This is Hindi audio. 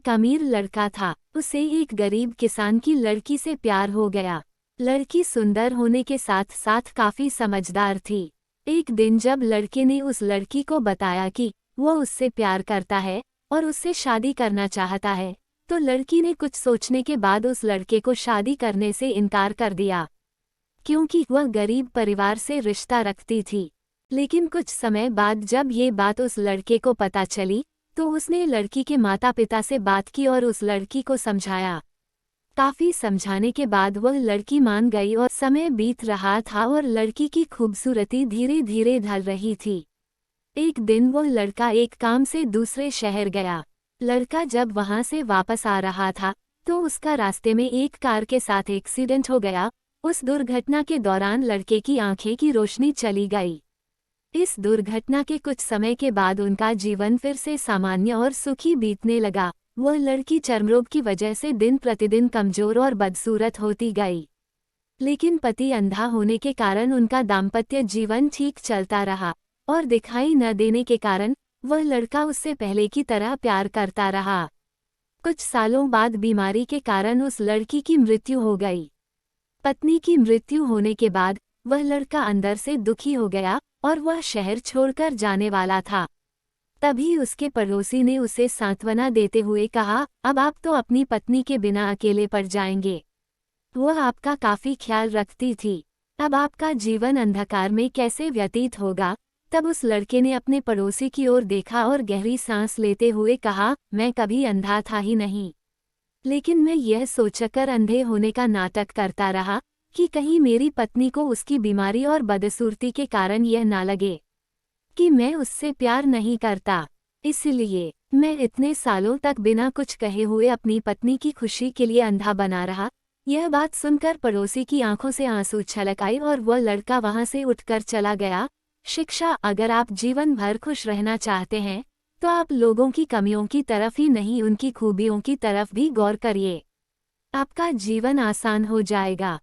एक अमीर लड़का था, उसे एक गरीब किसान की लड़की से प्यार हो गया। लड़की सुंदर होने के साथ साथ काफी समझदार थी। एक दिन जब लड़के ने उस लड़की को बताया कि वो उससे प्यार करता है और उससे शादी करना चाहता है, तो लड़की ने कुछ सोचने के बाद उस लड़के को शादी करने से इनकार कर दिया, क्योंकि वह गरीब परिवार से रिश्ता रखती थी। लेकिन कुछ समय बाद जब ये बात उस लड़के को पता चली, तो उसने लड़की के माता पिता से बात की और उस लड़की को समझाया। काफी समझाने के बाद वह लड़की मान गई और समय बीत रहा था और लड़की की खूबसूरती धीरे धीरे ढल रही थी। एक दिन वह लड़का एक काम से दूसरे शहर गया। लड़का जब वहां से वापस आ रहा था, तो उसका रास्ते में एक कार के साथ एक्सीडेंट हो गया। उस दुर्घटना के दौरान लड़के की आंखें की रोशनी चली गई। इस दुर्घटना के कुछ समय के बाद उनका जीवन फिर से सामान्य और सुखी बीतने लगा। वह लड़की चर्मरोग की वजह से दिन प्रतिदिन कमजोर और बदसूरत होती गई, लेकिन पति अंधा होने के कारण उनका दाम्पत्य जीवन ठीक चलता रहा और दिखाई न देने के कारण वह लड़का उससे पहले की तरह प्यार करता रहा। कुछ सालों बाद बीमारी के कारण उस लड़की की मृत्यु हो गई। पत्नी की मृत्यु होने के बाद वह लड़का अंदर से दुखी हो गया और वह शहर छोड़कर जाने वाला था। तभी उसके पड़ोसी ने उसे सांत्वना देते हुए कहा, अब आप तो अपनी पत्नी के बिना अकेले पड़ जाएंगे। वह आपका काफी ख्याल रखती थी। अब आपका जीवन अंधकार में कैसे व्यतीत होगा। तब उस लड़के ने अपने पड़ोसी की ओर देखा और गहरी सांस लेते हुए कहा, मैं कभी अंधा था ही नहीं, लेकिन मैं यह सोचकर अंधे होने का नाटक करता रहा कि कहीं मेरी पत्नी को उसकी बीमारी और बदसूरती के कारण यह ना लगे कि मैं उससे प्यार नहीं करता। इसलिए मैं इतने सालों तक बिना कुछ कहे हुए अपनी पत्नी की खुशी के लिए अंधा बना रहा। यह बात सुनकर पड़ोसी की आंखों से आंसू छलक आए और वह लड़का वहां से उठकर चला गया। शिक्षा, अगर आप जीवन भर खुश रहना चाहते हैं तो आप लोगों की कमियों की तरफ ही नहीं, उनकी खूबियों की तरफ भी गौर करिए। आपका जीवन आसान हो जाएगा।